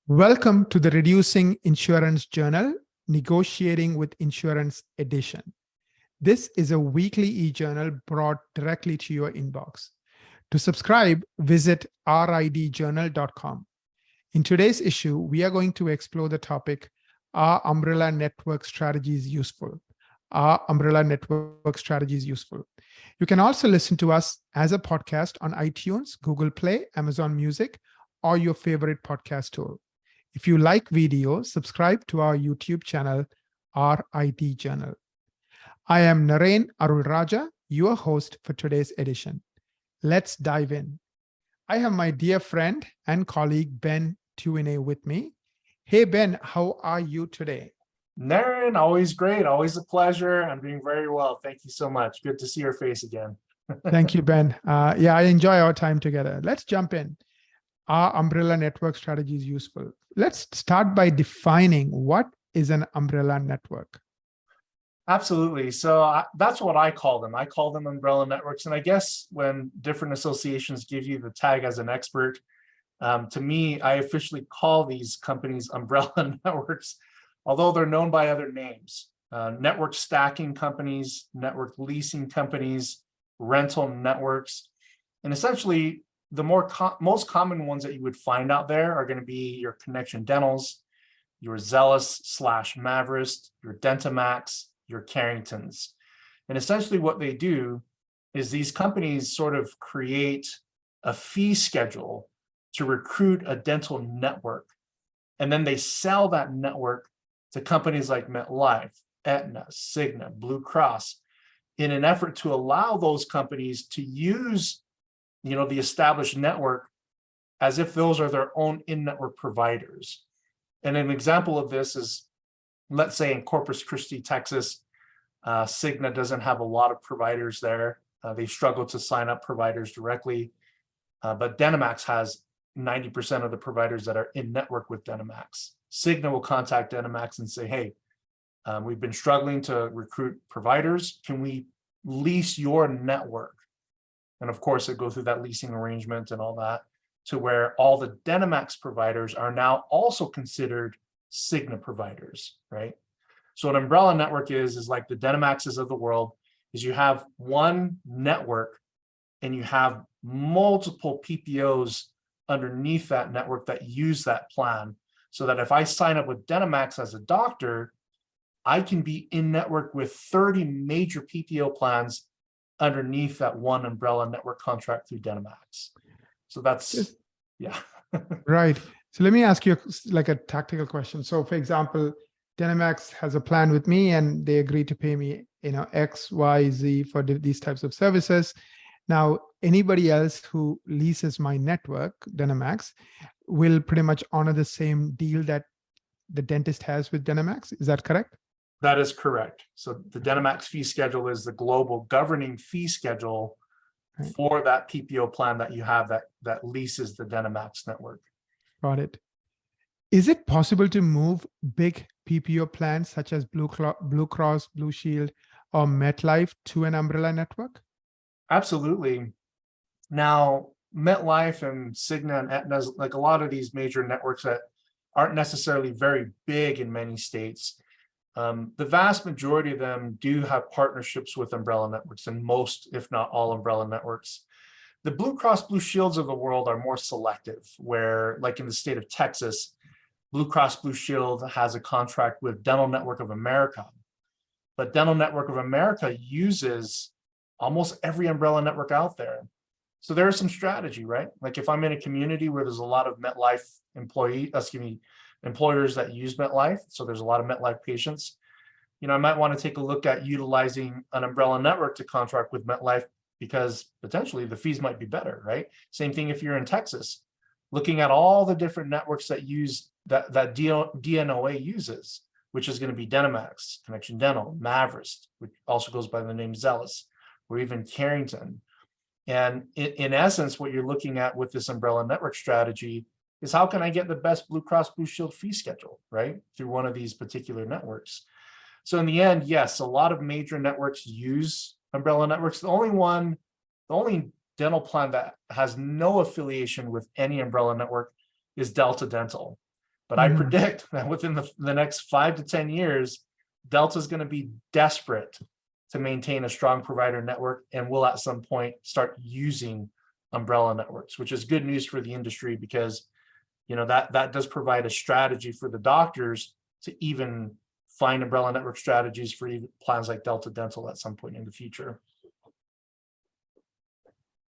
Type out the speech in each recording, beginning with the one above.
Welcome to the Reducing Insurance Journal, Negotiating with Insurance Edition. This is a weekly e-journal brought directly to your inbox. To subscribe, visit ridjournal.com. In today's issue, we are going to explore the topic, Are Umbrella Network Strategies Useful? Are Umbrella Network Strategies Useful? You can also listen to us as a podcast on iTunes, Google Play, Amazon Music, or your favorite podcast tool. If you like video, subscribe to our YouTube channel, RID Journal. I am Naren Arulraja, your host for today's edition. Let's dive in. I have my dear friend and colleague, Ben Tuine, with me. Hey, Ben, how are you today? Naren, always great, always a pleasure. I'm doing very well. Thank you so much. Good to see your face again. Thank you, Ben. I enjoy our time together. Let's jump in. Are umbrella network strategies useful? Let's start by defining what is an umbrella network. Absolutely. So that's what I call them. I call them umbrella networks. And I guess when different associations give you the tag as an expert, to me, I officially call these companies umbrella networks, although they're known by other names. Network stacking companies, network leasing companies, rental networks. And essentially, the most common ones that you would find out there are going to be your Connection Dentals, your Zelis/Mavrist, your Dentamax, your Carringtons. And essentially what they do is these companies sort of create a fee schedule to recruit a dental network. And then they sell that network to companies like MetLife, Aetna, Cigna, Blue Cross, in an effort to allow those companies to use the established network as if those are their own in-network providers. And an example of this is, let's say in Corpus Christi, Texas, Cigna doesn't have a lot of providers there. They struggle to sign up providers directly, but Dentamax has 90% of the providers that are in network with Dentamax. Cigna will contact Dentamax and say, hey, we've been struggling to recruit providers. Can we lease your network? And of course, it goes through that leasing arrangement and all that to where all the Dentamax providers are now also considered Cigna providers, right? So an umbrella network is like the Dentamaxes of the world, is you have one network and you have multiple PPOs underneath that network that use that plan. So that if I sign up with Dentamax as a doctor, I can be in network with 30 major PPO plans underneath that one umbrella network contract through Dentamax. So that's, yeah. Right. So let me ask you like a tactical question. So for example, Dentamax has a plan with me and they agree to pay me, X, Y, Z for these types of services. Now, anybody else who leases my network, Dentamax, will pretty much honor the same deal that the dentist has with Dentamax. Is that correct? That is correct. So the Dentamax fee schedule is the global governing fee schedule for that PPO plan that you have that leases the Dentamax network. Got it. Is it possible to move big PPO plans such as Blue Cross, Blue Shield, or MetLife to an umbrella network? Absolutely. Now, MetLife and Cigna and Aetna, like a lot of these major networks that aren't necessarily very big in many states, the vast majority of them do have partnerships with umbrella networks, and most, if not all, umbrella networks. The Blue Cross Blue Shields of the world are more selective, where like in the state of Texas, Blue Cross Blue Shield has a contract with Dental Network of America, but Dental Network of America uses almost every umbrella network out there. So there is some strategy, right? Like if I'm in a community where there's a lot of MetLife employers that use MetLife, so there's a lot of MetLife patients, I might want to take a look at utilizing an umbrella network to contract with MetLife because potentially the fees might be better, right? Same thing if you're in Texas, looking at all the different networks that use that DNOA uses, which is going to be Dentamax, Connection Dental, Mavrist, which also goes by the name Zelis, or even Carrington. And in essence, what you're looking at with this umbrella network strategy is how can I get the best Blue Cross Blue Shield fee schedule, right? Through one of these particular networks. So in the end, yes, a lot of major networks use umbrella networks. The only dental plan that has no affiliation with any umbrella network is Delta Dental. But I Mhm. predict that within the next 5 to 10 years, Delta is going to be desperate to maintain a strong provider network and will at some point start using umbrella networks, which is good news for the industry because that does provide a strategy for the doctors to even find umbrella network strategies for even plans like Delta Dental at some point in the future.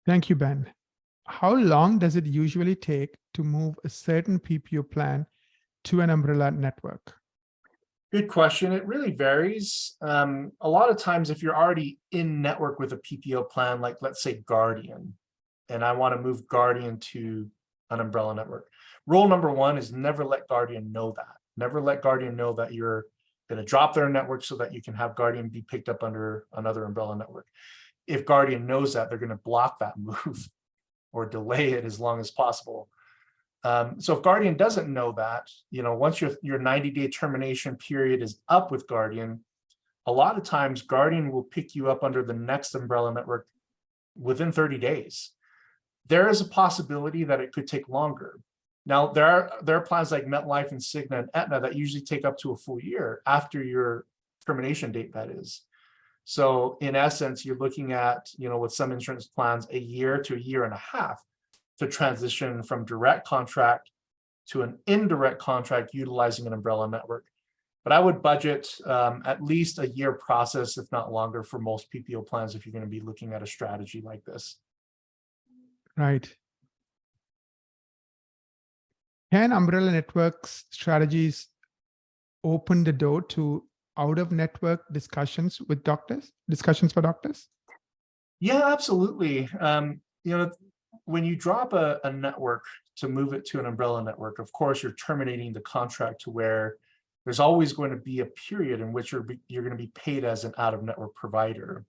Thank you, Ben. How long does it usually take to move a certain PPO plan to an umbrella network? Good question. It really varies. A lot of times, if you're already in network with a PPO plan, like let's say Guardian, and I want to move Guardian to an umbrella network, rule number one is never let Guardian know that. Never let Guardian know that you're going to drop their network so that you can have Guardian be picked up under another umbrella network. If Guardian knows that, they're going to block that move or delay it as long as possible. So if Guardian doesn't know that, once your 90-day termination period is up with Guardian, a lot of times Guardian will pick you up under the next umbrella network within 30 days. There is a possibility that it could take longer. Now, there are plans like MetLife and Cigna and Aetna that usually take up to a full year after your termination date, that is. So in essence, you're looking at, with some insurance plans, a year to a year and a half to transition from direct contract to an indirect contract utilizing an umbrella network. But I would budget at least a year process, if not longer, for most PPO plans if you're going to be looking at a strategy like this. Right. Can umbrella networks strategies open the door to out-of-network discussions for doctors? Yeah, absolutely. When you drop a network to move it to an umbrella network, of course, you're terminating the contract to where there's always going to be a period in which you're going to be paid as an out-of-network provider.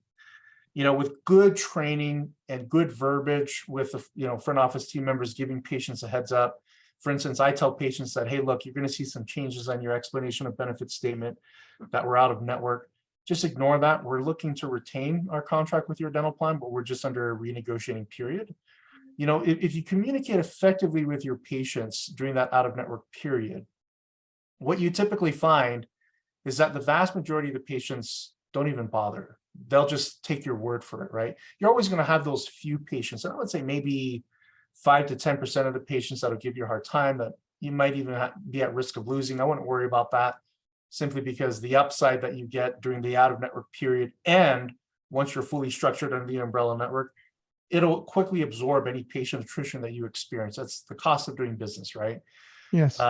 With good training and good verbiage with front office team members giving patients a heads up. For instance, I tell patients that, hey, look, you're going to see some changes on your explanation of benefit statement that we're out of network. Just ignore that. We're looking to retain our contract with your dental plan, but we're just under a renegotiating period. If you communicate effectively with your patients during that out-of-network period, what you typically find is that the vast majority of the patients don't even bother. They'll just take your word for it, right? You're always going to have those few patients, and I would say maybe 5 to 10% of the patients that'll give you a hard time that you might even be at risk of losing. I wouldn't worry about that, simply because the upside that you get during the out-of-network period, and once you're fully structured under the umbrella network, it'll quickly absorb any patient attrition that you experience. That's the cost of doing business, right? Yes.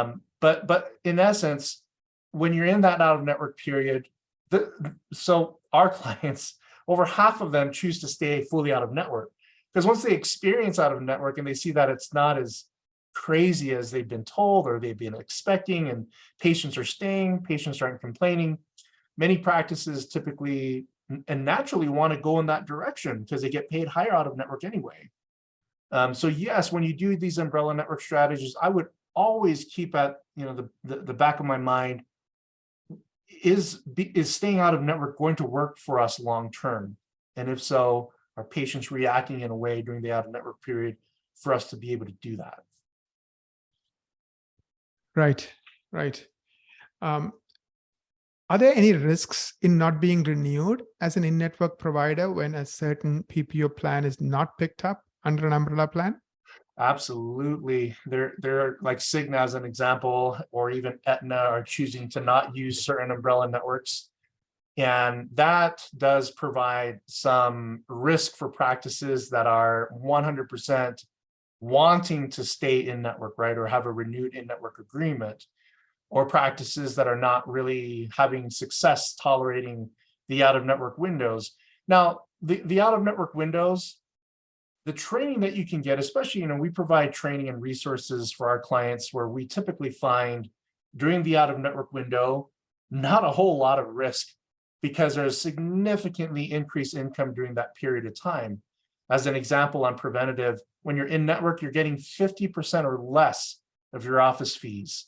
But in essence, when you're in that out-of-network period, so our clients, over half of them choose to stay fully out of network, because once they experience out of network and they see that it's not as crazy as they've been told or they've been expecting, and patients are staying, patients aren't complaining, many practices typically and naturally want to go in that direction because they get paid higher out of network anyway. So yes, when you do these umbrella network strategies, I would always keep at the back of my mind, is staying out of network going to work for us long term? And if so, are patients reacting in a way during the out of network period for us to be able to do that? Right. Are there any risks in not being renewed as an in-network provider when a certain PPO plan is not picked up under an umbrella plan? Absolutely. They're like Cigna as an example, or even Aetna are choosing to not use certain umbrella networks. And that does provide some risk for practices that are 100% wanting to stay in network, right? Or have a renewed in-network agreement, or practices that are not really having success tolerating the out-of-network windows. Now, the out-of-network windows, the training that you can get, especially, we provide training and resources for our clients where we typically find during the out-of-network window, not a whole lot of risk, because there's significantly increased income during that period of time. As an example, on preventative, when you're in network, you're getting 50% or less of your office fees.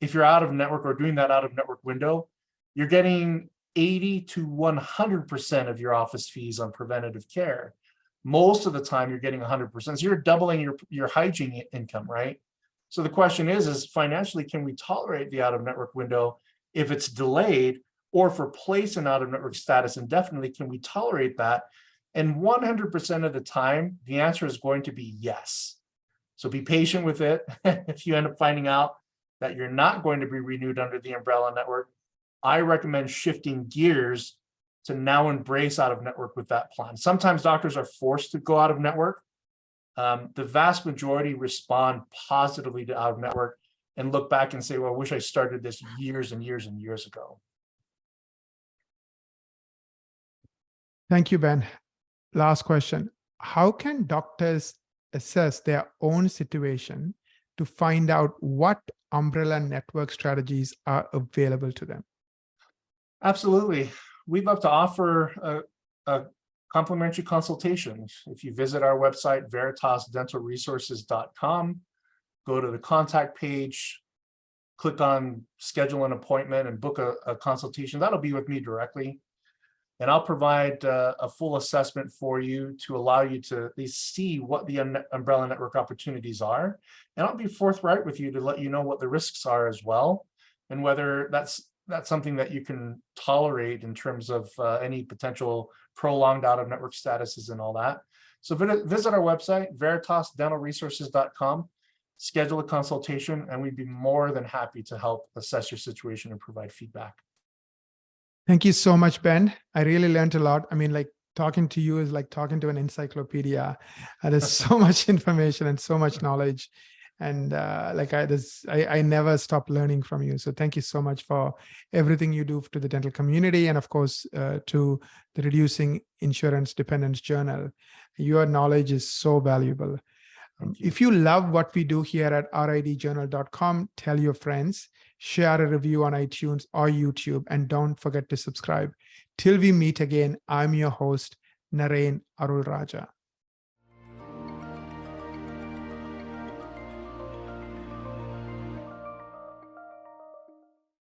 If you're out of network or doing that out of network window, you're getting 80 to 100% of your office fees on preventative care. Most of the time, you're getting 100%. So you're doubling your hygiene income, right? So the question is financially, can we tolerate the out-of-network window if it's delayed, or for place in out-of-network status indefinitely, can we tolerate that? And 100% of the time, the answer is going to be yes. So be patient with it. If you end up finding out that you're not going to be renewed under the umbrella network, I recommend shifting gears to now embrace out-of-network with that plan. Sometimes doctors are forced to go out of network. The vast majority respond positively to out-of-network and look back and say, well, I wish I started this years and years and years ago. Thank you, Ben. Last question. How can doctors assess their own situation to find out what umbrella network strategies are available to them? Absolutely. We'd love to offer a complimentary consultation. If you visit our website, veritasdentalresources.com, go to the contact page, click on schedule an appointment and book a consultation. That'll be with me directly. And I'll provide a full assessment for you to allow you to at least see what the umbrella network opportunities are. And I'll be forthright with you to let you know what the risks are as well, and whether that's something that you can tolerate in terms of any potential prolonged out-of-network statuses and all that. So visit our website, veritasdentalresources.com, schedule a consultation, and we'd be more than happy to help assess your situation and provide feedback. Thank you so much, Ben. I really learned a lot. I mean, like talking to you is like talking to an encyclopedia. There's so much information and so much knowledge. And I never stop learning from you. So thank you so much for everything you do to the dental community, and of course, to the Reducing Insurance Dependence Journal. Your knowledge is so valuable. If you love what we do here at ridjournal.com, tell your friends, share a review on iTunes or YouTube, and don't forget to subscribe. Till we meet again, I'm your host, Naren Arulraja.